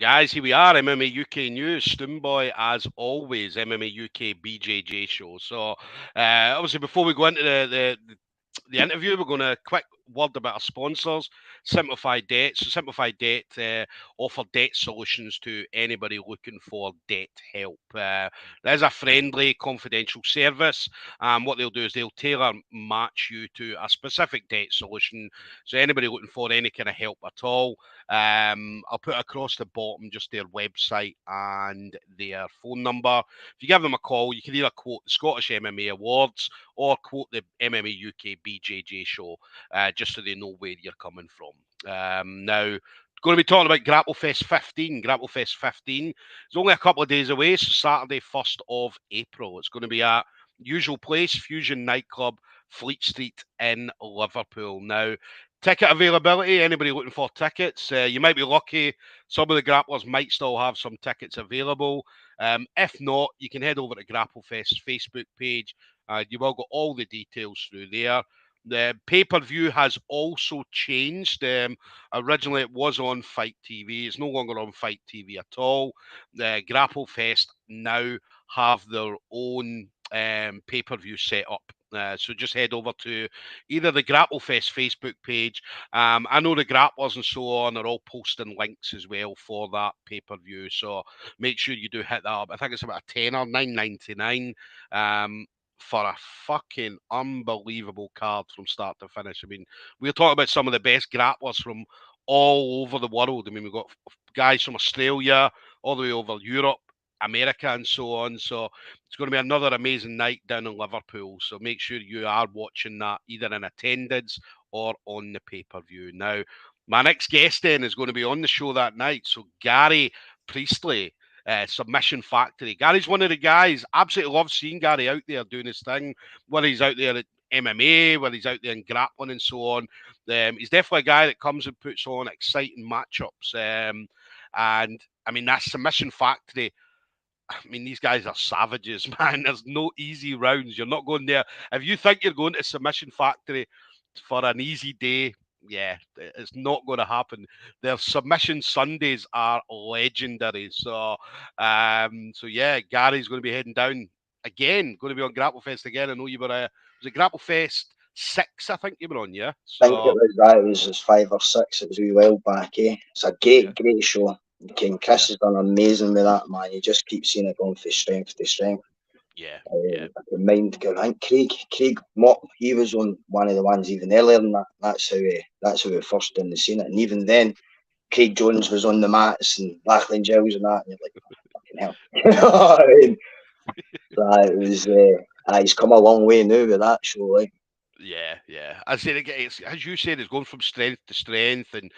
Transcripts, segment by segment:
guys, here we are, MMA UK News, Stoomboy as always, MMA UK BJJ show. So, obviously, before we go into the interview, we're going to quick word about our sponsors. Simplified Debt. So Simplified Debt offer debt solutions to anybody looking for debt help. There's a friendly, confidential service. What they'll do is they'll tailor match you to a specific debt solution. So anybody looking for any kind of help at all, I'll put across the bottom just their website and their phone number. If you give them a call, you can either quote the Scottish MMA Awards or quote the MMA UK BJJ show, just so they know where you're coming from. Now, going to be talking about Grapplefest 15. Grapplefest 15 is only a couple of days away, so Saturday, 1st of April. It's going to be at usual place, Fusion Nightclub, Fleet Street in Liverpool. Now, ticket availability, anybody looking for tickets, you might be lucky. Some of the grapplers might still have some tickets available. If not, you can head over to Grapplefest Facebook page. You will get all the details through there. The pay-per-view has also changed. Originally, it was on Fight TV. It's no longer on Fight TV at all. The Grapplefest now have their own pay-per-view set up. So just head over to either the Grapplefest Facebook page. I know the grapplers and so on are all posting links as well for that pay-per-view. So make sure you do hit that up. I think it's about a tenner, $9.99. For a fucking unbelievable card from start to finish. I mean, we're talking about some of the best grapplers from all over the world. I mean, we've got guys from Australia, all the way over Europe, America, and so on. So it's going to be another amazing night down in Liverpool. So make sure you are watching that either in attendance or on the pay-per-view. Now, my next guest then is going to be on the show that night. So Gary Priestley, Submission Factory. Gary's one of the guys. Absolutely love seeing Gary out there doing his thing, whether he's out there at MMA, whether he's out there in grappling and so on. He's definitely a guy that comes and puts on exciting matchups. And I mean, that Submission Factory, I mean, these guys are savages, man. There's no easy rounds. You're not going there. If you think you're going to Submission Factory for an easy day, yeah, it's not going to happen. Their submission Sundays are legendary. So yeah, Gary's going to be heading down again. Going to be on Grapplefest again. I know you were. Was it Grapplefest 6? I think you were on. Yeah. So, I think it was that. It was 5 or 6. It was a wee while back. It's a great show. King Chris has done amazing with that, man. You just keep seeing it going from strength to strength. I think Craig Mott, he was on one of the ones even earlier than that. That's how we first done the scene. And even then, Craig Jones was on the mats and Lachlan Giles and that, and you're like, fucking hell. You know what I mean? So it was, he's come a long way now with that show, like. Yeah. I said, it's, as you said, it's going from strength to strength, and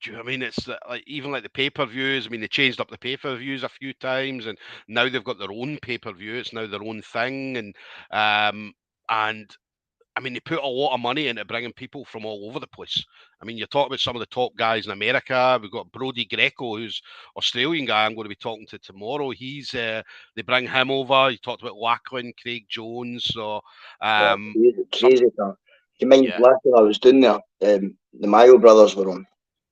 do you know what I mean? It's like even like the pay-per-views. I mean, they changed up the pay-per-views a few times, and now they've got their own pay-per-view. It's now their own thing, and I mean, they put a lot of money into bringing people from all over the place. I mean, you're talking about some of the top guys in America. We've got Brody Greco, who's Australian guy I'm going to be talking to tomorrow. He's they bring him over. You talked about Lachlan, Craig Jones. So crazy. You mind Lachlan? I was doing there. The Mayo brothers were on.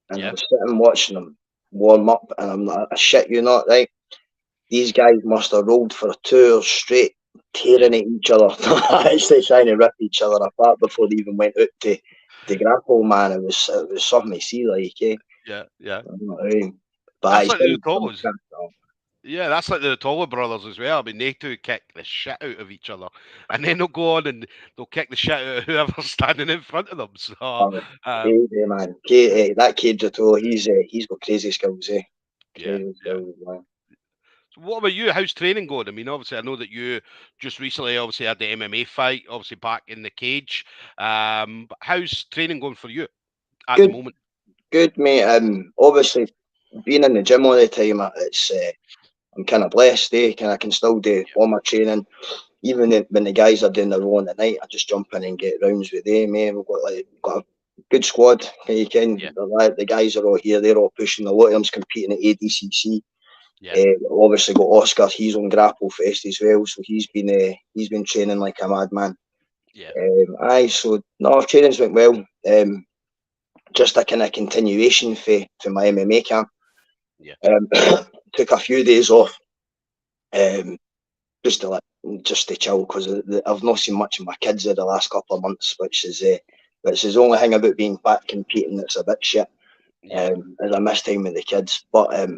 And I was sitting watching them warm up, and I'm like, I shit you not, right? These guys must have rolled for 2 hours straight, tearing at each other, actually trying to rip each other apart before they even went out to grapple, man. It was something to see, like, Yeah. But that's like the Ottawas. Yeah, that's like the Ottawa brothers as well. I mean, they two kick the shit out of each other, and then they'll go on and they'll kick the shit out of whoever's standing in front of them. So, crazy, man. That kid, he's got crazy skills, Crazy skills, man. So what about you? How's training going? I mean, obviously, I know that you just recently obviously had the MMA fight, obviously back in the cage. But how's training going for you at the moment? Good, mate. Obviously, being in the gym all the time, it's I'm kind of blessed, I can still do all my training. Even when the guys are doing their own at night, I just jump in and get rounds with them, mate. We've got a good squad. The guys are all here. They're all pushing. A lot of them's competing at ADCC. Obviously got Oscar. He's on Grapplefest as well, so he's been training like a madman. So no, training's went well. Just a kind of continuation for my MMA camp. Took a few days off, just to chill, because I've not seen much of my kids there the last couple of months, which is the only thing about being back competing that's a bit shit. As I miss time with the kids, but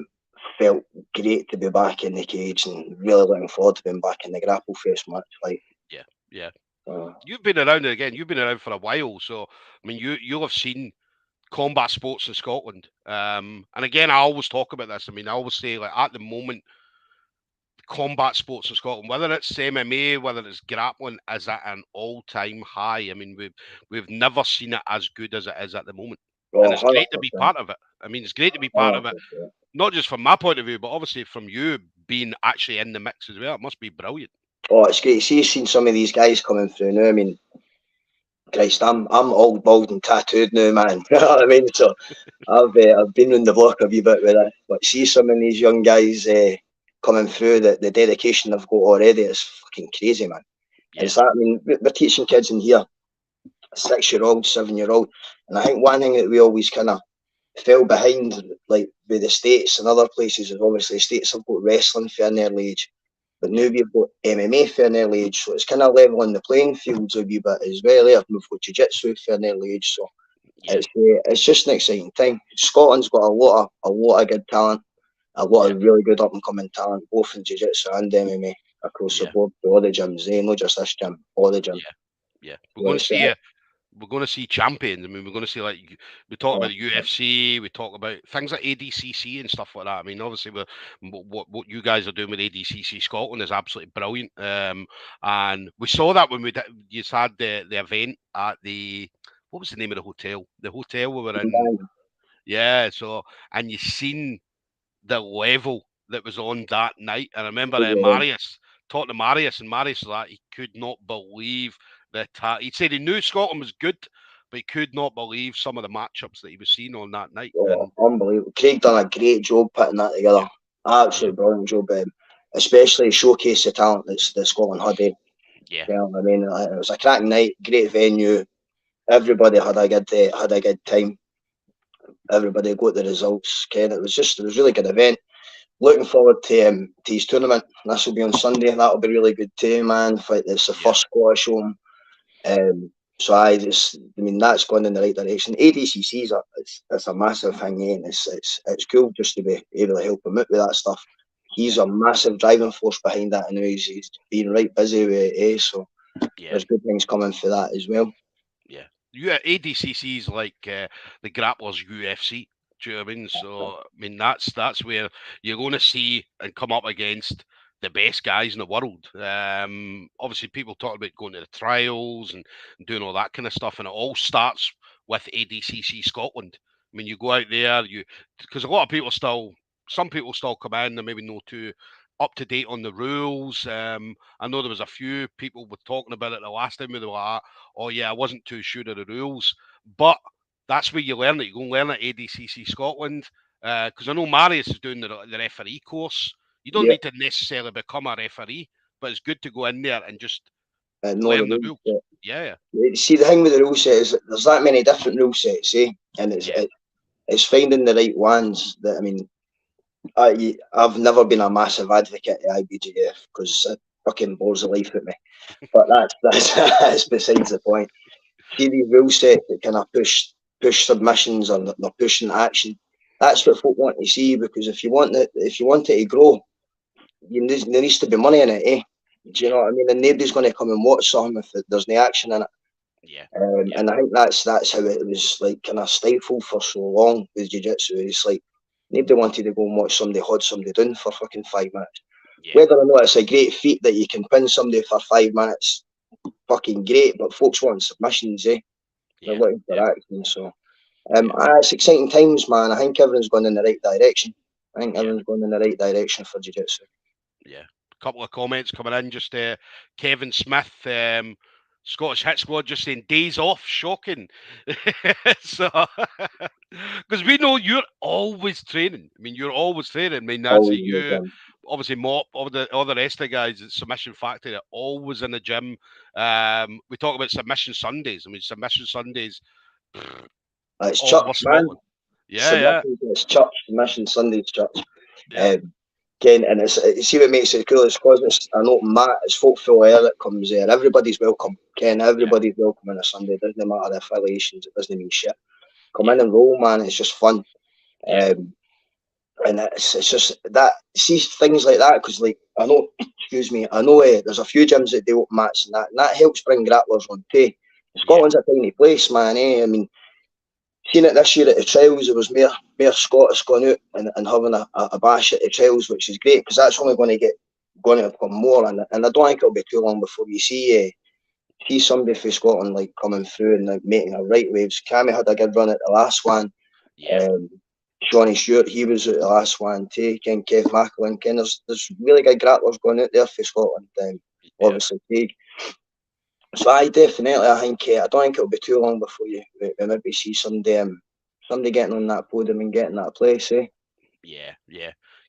felt great to be back in the cage and really looking forward to being back in the Grapplefest match. You've been around again. You've been around for a while, so I mean, you'll have seen combat sports in Scotland. And again, I always talk about this. I mean, I always say, like, at the moment, combat sports in Scotland, whether it's MMA, whether it's grappling, is at an all-time high. I mean, we've never seen it as good as it is at the moment, and it's great to be part of it. I mean, it's great to be part of it, not just from my point of view, but obviously from you being actually in the mix as well. It must be brilliant. Oh, it's great. See, you've seen some of these guys coming through now. I mean, Christ, I'm all bald and tattooed now, man. You know what I mean? So I've been in the block a wee bit with it. But see some of these young guys coming through, the dedication they've got already is fucking crazy, man. It's that, I mean, we're teaching kids in here, 6-year-old, 7-year-old, and I think one thing that we always kind of fell behind, like with the States and other places, is obviously the States have got wrestling for an early age. But now we've got MMA for an early age, so it's kind of leveling the playing fields a wee bit as well. We've got jiu-jitsu for an early age, so it's just an exciting time. Scotland's got a lot of good talent, a lot of really good up and coming talent, both in jiu-jitsu and MMA across the board. All the gyms, not just this gym, all the gyms. We're going to see champions. I mean, we're going to see, like, we talk about the UFC, we talk about things like ADCC and stuff like that. I mean, obviously, what you guys are doing with ADCC Scotland is absolutely brilliant. And we saw that when you had the event at what was the name of the hotel? The hotel we were in. Yeah. So, and you've seen the level that was on that night. And I remember Marius talked to Marius, and Marius was like, he could not believe he said he knew Scotland was good, but he could not believe some of the matchups that he was seeing on that night. Unbelievable. Craig done a great job putting that together. Absolutely brilliant job, especially showcase the talent that Scotland had. You know what I mean? It was a cracking night, great venue. Everybody had a good time. Everybody got the results. Ken, it was a really good event. Looking forward to his tournament. This will be on Sunday. That'll be really good too, man. It's the first Scottish home. So I mean, that's going in the right direction. ADCC it's a massive thing, and it's cool just to be able to help him out with that stuff. He's a massive driving force behind that, and he's been right busy with it, so there's good things coming for that as well. ADCC is like the grapplers UFC. Do you know what I mean? So I mean that's where you're going to see and come up against the best guys in the world. Obviously, people talk about going to the trials and doing all that kind of stuff, and it all starts with ADCC Scotland. I mean, you go out there, because a lot of people some people still come in, they're maybe not too up to date on the rules. I know there was a few people were talking about it the last time. They were like, "Oh yeah, I wasn't too sure of the rules," but that's where you learn it. You go and learn at ADCC Scotland, because I know Marius is doing the referee course. You don't need to necessarily become a referee, but it's good to go in there and just learn the rules. See, the thing with the rule set is there's that many different rule sets, and it's finding the right ones. That, I mean, I've never been a massive advocate of IBJF because it fucking bores the life out of me. But that's besides the point. See these rule sets that kind of push submissions, or they're pushing action. That's what folk want to see, because if you want it to grow, there needs to be money in it, Do you know what I mean? And nobody's going to come and watch something if there's no action in it. And I think that's how it was, like, kind of stifled for so long with jiu-jitsu. It's like nobody wanted to go and watch somebody hold somebody down for fucking 5 minutes. Whether or not it's a great feat that you can pin somebody for 5 minutes, fucking great, but folks want submissions, They're looking for action. So it's exciting times, man. I think everyone's going in the right direction. Everyone's going in the right direction for jiu-jitsu. A couple of comments coming in. Just Kevin Smith, Scottish Hit Squad, just saying days off, shocking. So, because we know you're always training. I mean, you're always training. I mean, that's you. Obviously, Mop, all the rest of the guys at Submission Factory are always in the gym. We talk about Submission Sundays. I mean, Submission Sundays. It's chucked, man. It's church, mission Sunday's church. Yeah. Ken, and it's see what makes it cool is because it's an open mat, it's folk full air that comes there. Everybody's welcome. Ken, everybody's welcome on a Sunday. It doesn't matter the affiliations, it doesn't mean shit. Come in and roll, man, it's just fun. And it's just that, see things like that, because like I know there's a few gyms that do open mats and that helps bring grapplers on too. Scotland's a tiny place, man. I mean, seen it this year at the trials, there was more Scottish going out and having a bash at the trials, which is great because that's only going to become more. And I don't think it'll be too long before you see somebody from Scotland like coming through and like making a right waves. Cammy had a good run at the last one. Johnny Stewart, he was at the last one too. Ken Kev Macklin, Ken, there's really good grapplers going out there for Scotland. Obviously, Craig. So I think I don't think it'll be too long before we maybe see somebody getting on that podium and getting that place, eh? Yeah.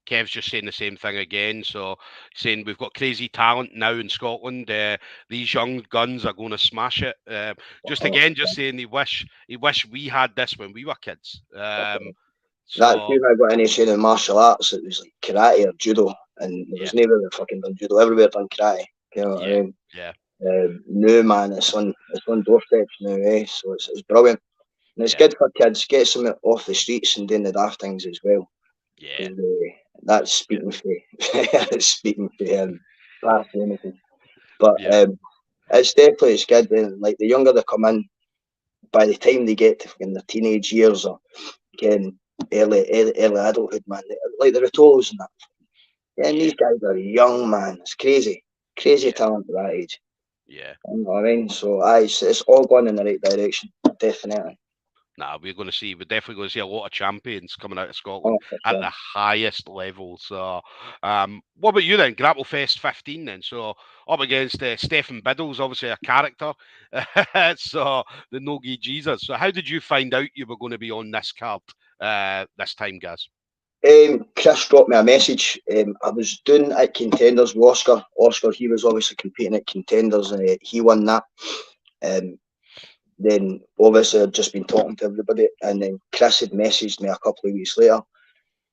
Kev's just saying the same thing again. So saying we've got crazy talent now in Scotland. These young guns are going to smash it. Just saying he wish we had this when we were kids. That's when I got any training in martial arts. It was like karate or judo, and there was never fucking done judo. Everywhere done karate. You know what I mean? No, man, it's on doorsteps now, eh? So it's brilliant, and it's good for kids. Gets them off the streets and doing the daft things as well. That's speaking for past anything. But it's good. And like the younger they come in, by the time they get to their teenage years or early adulthood, man, like the Rotolos and that. And these guys are young, man. It's crazy talent at that age. You know what I mean? So it's all going in the right direction, definitely. We're definitely going to see a lot of champions coming out of Scotland at the highest level. So, what about you then? Grapplefest 15 then. So, up against Stephen Biddle's obviously a character. So, the no-gi Jesus. So, how did you find out you were going to be on this card this time, Gaz? Chris dropped me a message. I was doing at Contenders with Oscar. Oscar, he was obviously competing at Contenders and he won that. Then obviously I'd just been talking to everybody, and then Chris had messaged me a couple of weeks later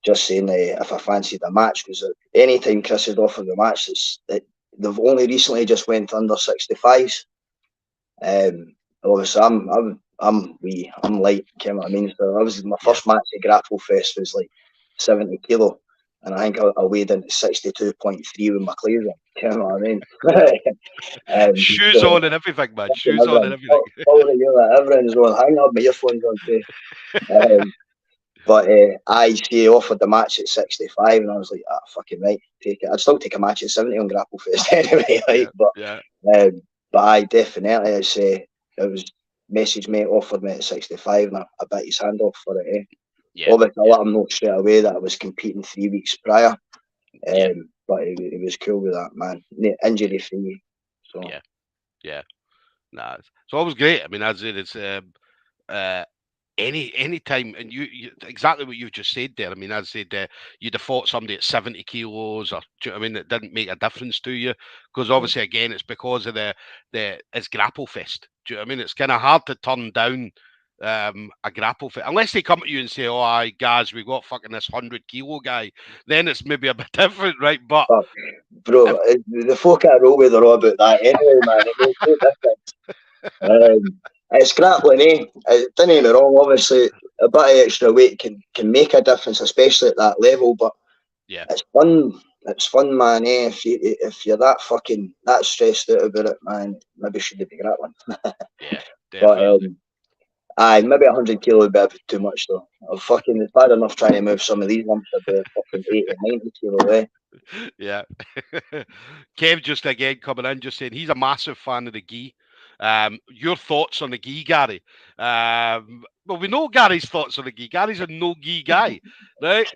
just saying if I fancied a match, because anytime Chris had offered a match, they've only recently just went under 65s. Obviously I'm light, you know what I mean? So I was my first match at Grapplefest was like 70 kilo, and I think I weighed in at 62.3 with my cleaves on. You know what I mean? Shoes on and everything, man. Shoes on and everything. Everyone's on. I have my earphones on too. But I offered the match at 65, and I was like, fucking right, take it. I'd still take a match at 70 on Grapplefest anyway. But I definitely, it was messaged me, offered me at 65, and I bit his hand off for it. Obviously, I let him know straight away that I was competing 3 weeks prior. But he was cool with that, man. Injury free. So So it was great. I mean, as it's any time, and you exactly what you've just said there. I mean, as I said, you'd have fought somebody at 70 kilos, or do you know what I mean? It didn't make a difference to you because obviously, again, it's because of it's Grapplefest. Do you know what I mean? It's kind of hard to turn down a Grapplefest unless they come to you and say, "Oh, guys, we got fucking this 100-kilo guy." Then it's maybe a bit different, right? But bro, the folk I roll with are all about that anyway, man. It makes no difference. It's grappling, eh? Don't get me wrong. Obviously, a bit of extra weight can make a difference, especially at that level. But it's fun. It's fun, man. Eh? If you're that stressed out about it, man, maybe should be grappling. Definitely. But maybe 100 kilo would be a bit too much though. It's bad enough trying to move some of these lumps about fucking 80, 90 kilo away. Kev just again coming in, just saying he's a massive fan of the gi. Your thoughts on the gi, Gary? Well, we know Gary's thoughts on the gi. Gary's a no gi guy, right?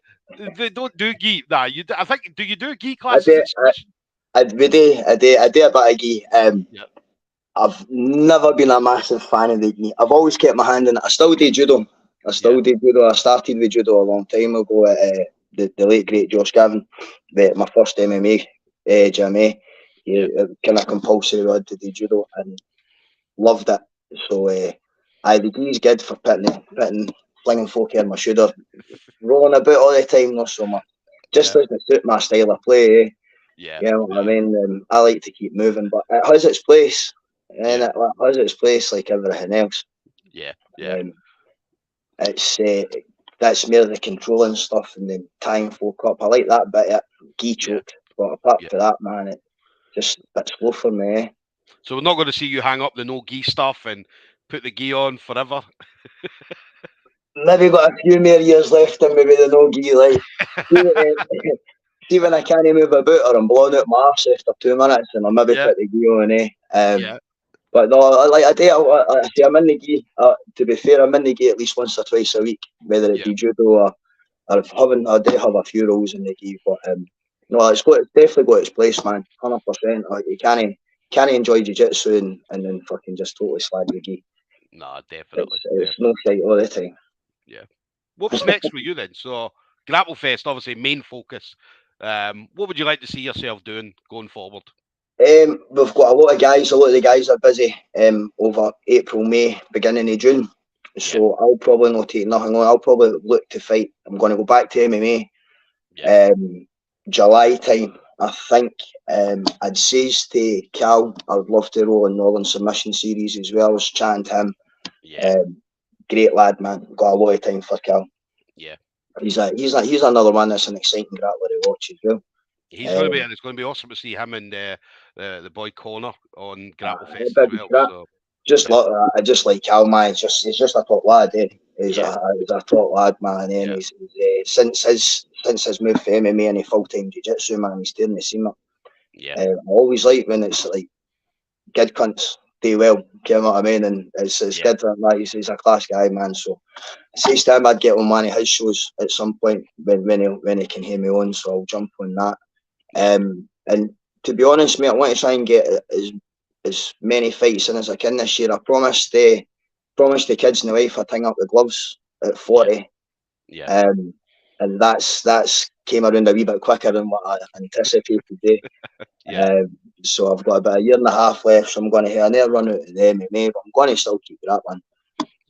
They don't do gi. I think. Do you do gi classes? I do a bit of gi. I've never been a massive fan of the gi. I've always kept my hand in it. I still do judo. I started with judo a long time ago at the late great Josh Gavin, my first MMA gym. Kind of compulsory we had to do judo and loved it. So the gi is good for pitting flinging folk in my shoulder, rolling about all the time, not so much. Just doesn't suit my style of play, eh? Yeah. You know what I mean? I like to keep moving, but it has its place, and it has its place like everything else. Yeah. It's that's more the controlling stuff and then tying folk up. I like that bit of gi choke, but apart from that, man, it's just a bit slow for me. Eh? So we're not going to see you hang up the no gi stuff and put the gi on forever. Maybe got a few more years left in maybe the no gi life. See when I can't move about or I'm blowing out my arse after 2 minutes and I'll maybe put the gi on, eh? But no, I do. I'm in the gi. To be fair, I'm in the gi at least once or twice a week, whether it be judo or I do have a few roles in the gi, but no, it's definitely got its place, man. 100%. You can't enjoy jiu-jitsu and then fucking just totally slag the gi. No, definitely. It's no shite all the time. Yeah. What's next for you then? So Grapplefest, obviously main focus. What would you like to see yourself doing going forward? We've got a lot of the guys are busy over April, May, beginning of June. So I'll probably not take nothing on. I'll probably look to fight. I'm going to go back to MMA. July time, I think. I'd say to Cal, I would love to roll in Northern Submission Series as well. I was chatting to him. Great lad, man. Got a lot of time for Cal. Yeah. He's another one that's an exciting grappler to watch as well. He's going to be, and it's going to be awesome to see him and the boy Connor on Grapplefest as well. So, I just like Cal, man. He's just a top lad, eh? He's a top lad, man. And he's since his move for MMA and full-time jiu-jitsu, man, he's doing the same. I always like when it's like kid cunts do well, you know what I mean? And it's good for him, like, he's a class guy, man. So I says to him I'd get on one of his shows at some point when he can hear me on, so I'll jump on that. And to be honest, mate, I want to try and get as many fights in as I can this year. I promised the kids and the wife I'd hang up the gloves at 40. And that's came around a wee bit quicker than what I anticipated. So I've got about a year and a half left, so I'm going to have another run out of the MMA, but I'm going to still keep grappling.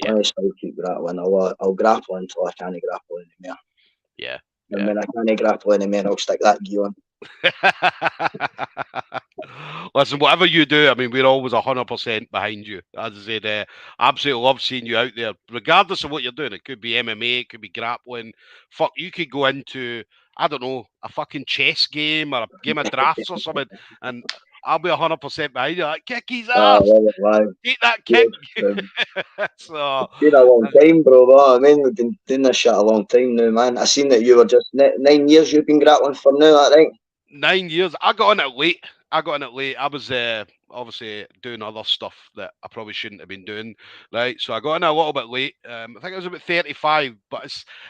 I'll grapple until I can't grapple anymore. And when I can't grapple anymore, I'll stick that gi on. Listen, whatever you do, I mean, we're always 100% behind you. As I said, absolutely love seeing you out there, regardless of what you're doing. It could be MMA, it could be grappling. Fuck, you could go into, I don't know, a fucking chess game or a game of drafts or something, and I'll be 100% behind you. Like, kick his ass. Take that kick. So, it's been a long time, bro. I mean, we've been doing this shit a long time now, man. I seen that you were just 9 years you've been grappling for now, that right? 9 years. I got in it late. I was obviously doing other stuff that I probably shouldn't have been doing, right? So I got in a little bit late. I think I was about 35, but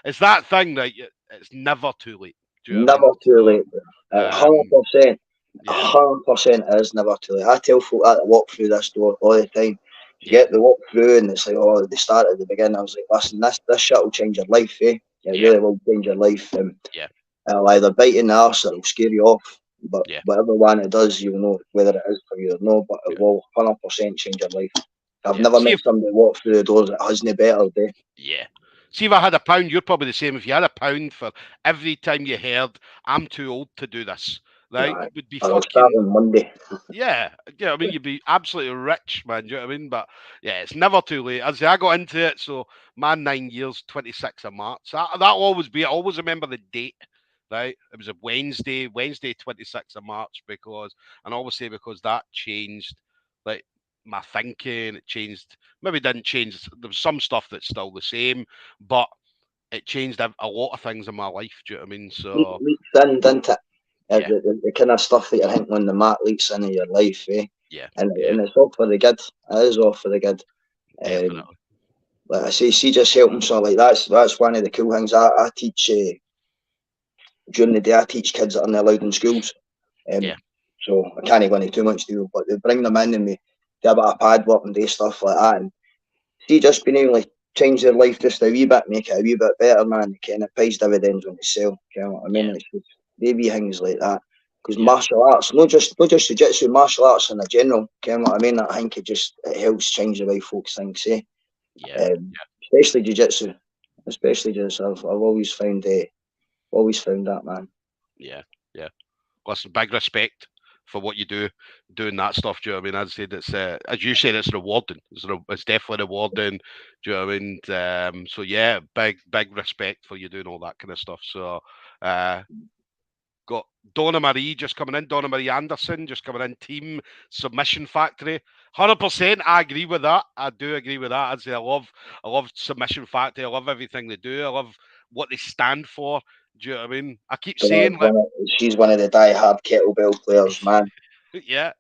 it's that thing, right? It's never too late. Never too late. 100%. 100% is never too late. I tell folk that walk through this door all the time. You get the walk through and it's like, oh, they start at the beginning. I was like, listen, this shit will change your life, eh? It really will change your life. It'll either bite you in the arse or it'll scare you off. But whatever one it does, you'll know whether it is for you or no, but it will 100% change your life. I've never met somebody walk through the doors that hasn't better day. Yeah. See, if I had £1, you're probably the same. If you had £1 for every time you heard, I'm too old to do this, right? It would be I'll start on Monday. I mean, you'd be absolutely rich, man. Do you know what I mean? But yeah, it's never too late. As I got into it, so my 9 years, 26th of March. That'll always be. I always remember the date. Right, it was a Wednesday, 26th of March, because that changed, like, my thinking. It changed, maybe didn't change. There was some stuff that's still the same, but it changed a lot of things in my life. Do you know what I mean? So leaks in, didn't it? The kind of stuff that you're thinking on the mat leaks into your life, eh? And it's all for the good. It is all for the good. Definitely. Like I say, see, just helping. So like that's one of the cool things. I teach. During the day, I teach kids that aren't allowed in schools. So I can't go into too much detail, but they bring them in and we do a bit of pad work and do stuff like that. And see, just being able to change their life just a wee bit, make it a wee bit better, man. Kind of pays dividends when they sell. You know what I mean? It's just baby things like that. Because martial arts, not just jiu-jitsu, martial arts in general. You know what I mean? I think it helps change the way folks think, say. Especially jiu-jitsu. especially just I've always found that, man. Yeah. Listen, big respect for what you do, doing that stuff. Do you know what I mean? As I said, it's as you said, it's rewarding. It's definitely rewarding. Do you know what I mean? So yeah, big respect for you doing all that kind of stuff. So got Donna Marie just coming in, Donna Marie Anderson just coming in, Team Submission Factory. 100%, I agree with that. I do agree with that. I'd say I love Submission Factory. I love everything they do. I love what they stand for. Do you know what I mean? I keep saying, she's one of the die-hard kettlebell players, man. yeah.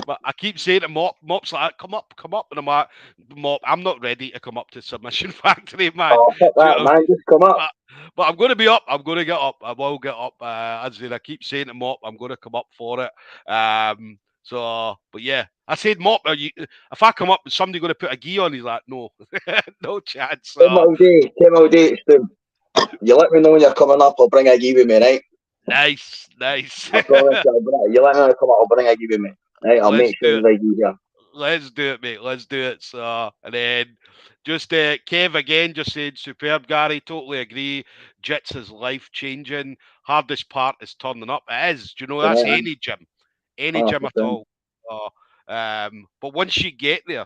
But I keep saying to Mop's like, come up. And I'm like, Mop, I'm not ready to come up to Submission Factory, man. Oh, fuck that, man. Just come up. But I'm going to be up. I'm going to get up. I will get up. As I keep saying to Mop, I'm going to come up for it. But yeah, I said, Mop, if I come up, is somebody going to put a gi on? He's like, no, no chance. Come all day, Stoom. You let me know when you're coming up. I'll bring a gi with me, right? Nice. I promise you, you let me know when you come up. I'll bring a gi with me. Right, I'll make sure there's a gi here. Let's do it, mate. Let's do it. So, and then just Kev again, just saying, superb, Gary. Totally agree. Jits is life changing. Hardest part is turning up. It is. Do you know that's any gym at all. But once you get there,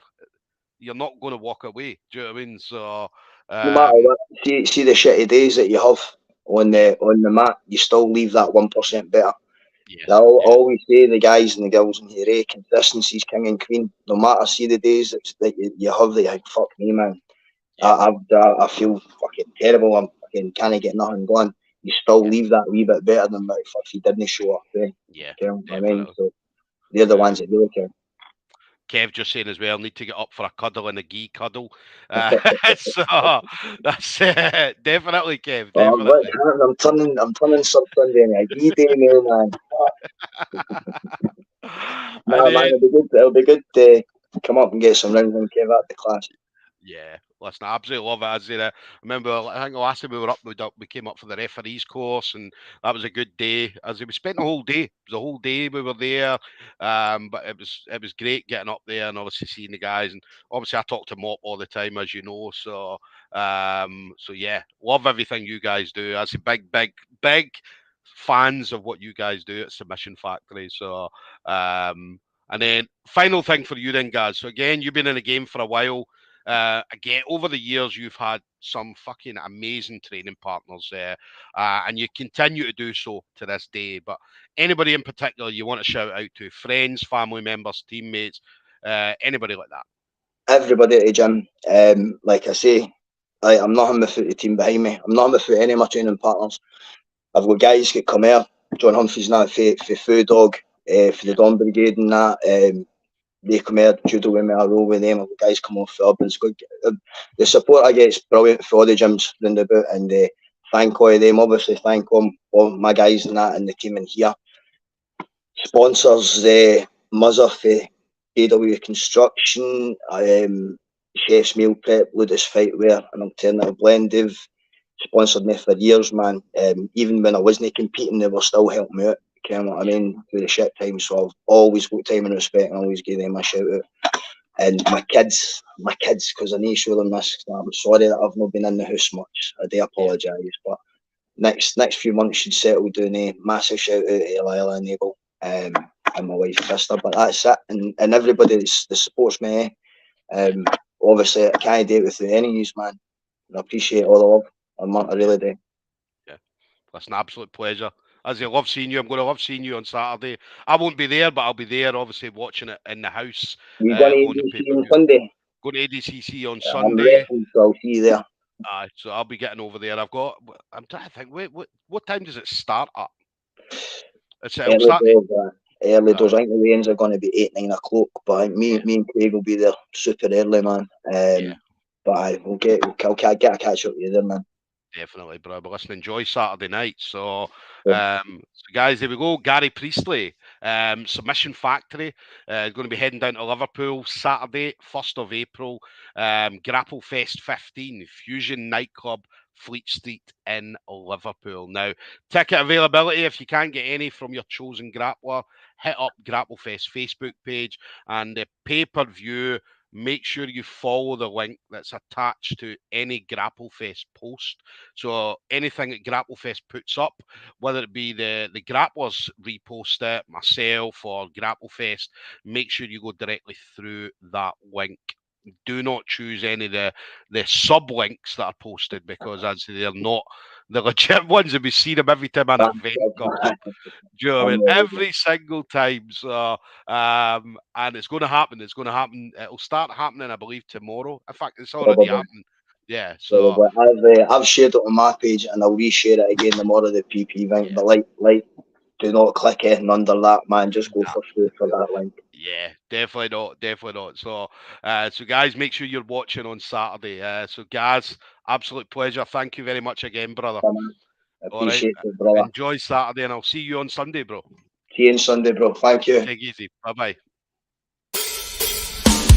you're not going to walk away. Do you know what I mean? So, no matter what, see the shitty days that you have on the mat, you still leave that 1% better. I always say the guys and the girls in here, consistency's king and queen. No matter, see the days that you have that you're like, fuck me, man. Yeah. I feel fucking terrible. I'm fucking can't get nothing going. You still leave that wee bit better than if you didn't show up. Yeah, you know what I mean? So they're the ones that really care. Kev just saying as well, need to get up for a cuddle and a gi cuddle. So that's definitely, Kev. Definitely. I'm turning some Sunday in a gi day now, man. Man, it'll be good to come up and get some rounds and Kev at the class. Yeah, listen, I absolutely love it. As I remember, I think the last time we were up, we came up for the referees course, and that was a good day. As we spent the whole day, it was a whole day we were there. But it was great getting up there and obviously seeing the guys. And obviously, I talk to Mop all the time, as you know. So yeah, love everything you guys do. As a big fans of what you guys do at Submission Factory. So and then final thing for you then, guys. So again, you've been in the game for a while. Again, over the years, you've had some fucking amazing training partners there, and you continue to do so to this day. But anybody in particular you want to shout out to? Friends, family members, teammates, anybody like that? Everybody at the gym. Like I say, I'm not on without the team behind me. I'm not on without any of my training partners. I've got guys that come here. John Humphrey's not for Food Dog, for the Dawn Brigade and that. They come here, judo with me, I roll with them. The guys come off the urban. It's good. The support I get is brilliant for all the gyms round about, and thank all of them. Obviously, thank all my guys and that, and the team in here. Sponsors, Muzzer for AW Construction, Chef's Meal Prep, Ludus Fightwear, and Alternative Blend. They've sponsored me for years, man. Even when I wasn't competing, they were still helping me out. You know what I mean? Through the shit time. So I've always got time and respect, and always give them a shout out. And my kids, because I need to show them this. I'm sorry that I've not been in the house much. I do apologise, but next few months should settle down. A massive shout out to Lila and Abel, and my wife Krista. But that's it. And everybody that supports me. Obviously, I can't do it without any use, man. I appreciate all the love. I really do. Yeah, that's an absolute pleasure. As I love seeing you, I'm going to love seeing you on Saturday. I won't be there, but I'll be there, obviously, watching it in the house. You going to ADCC on Sunday? Going to ADCC on I'm Sunday. repping, so I'll see you there. So I'll be getting over there. I'm trying to think. Wait, what time does it start at? Early doors. I think the weigh-ins are going to be 8-9 o'clock. But I think me and Craig will be there super early, man. But I'll get a catch up with you there, man. Definitely, bro. But listen, enjoy Saturday night. So, guys, there we go. Gary Priestley, Submission Factory, going to be heading down to Liverpool Saturday, 1st of April. Grapplefest 15, Fusion Nightclub, Fleet Street in Liverpool. Now, ticket availability, if you can't get any from your chosen grappler, hit up Grapplefest Facebook page, and the pay-per-view make sure you follow the link that's attached to any Grapplefest post. So anything that Grapplefest puts up, whether it be the grapplers repost it, myself or Grapplefest, make sure you go directly through that link. Do not choose any of the sub links that are posted, because as they're not the legit ones, and we see them every time an event comes up. Do you know what I mean? Every single time. So, and it's going to happen. It's going to happen. It'll start happening, I believe, tomorrow. In fact, it's already happening. Yeah. So I've shared it on my page, and I'll reshare it again tomorrow. The PP link, yeah. but do not click anything under that, man. Just go for that link. Yeah, definitely not. Definitely not. So, so guys, make sure you're watching on Saturday. So, guys, absolute pleasure. Thank you very much again, brother. All right. Appreciate it, brother. Enjoy Saturday, and I'll see you on Sunday, bro. See you on Sunday, bro. Thank you. Take it easy. Bye bye.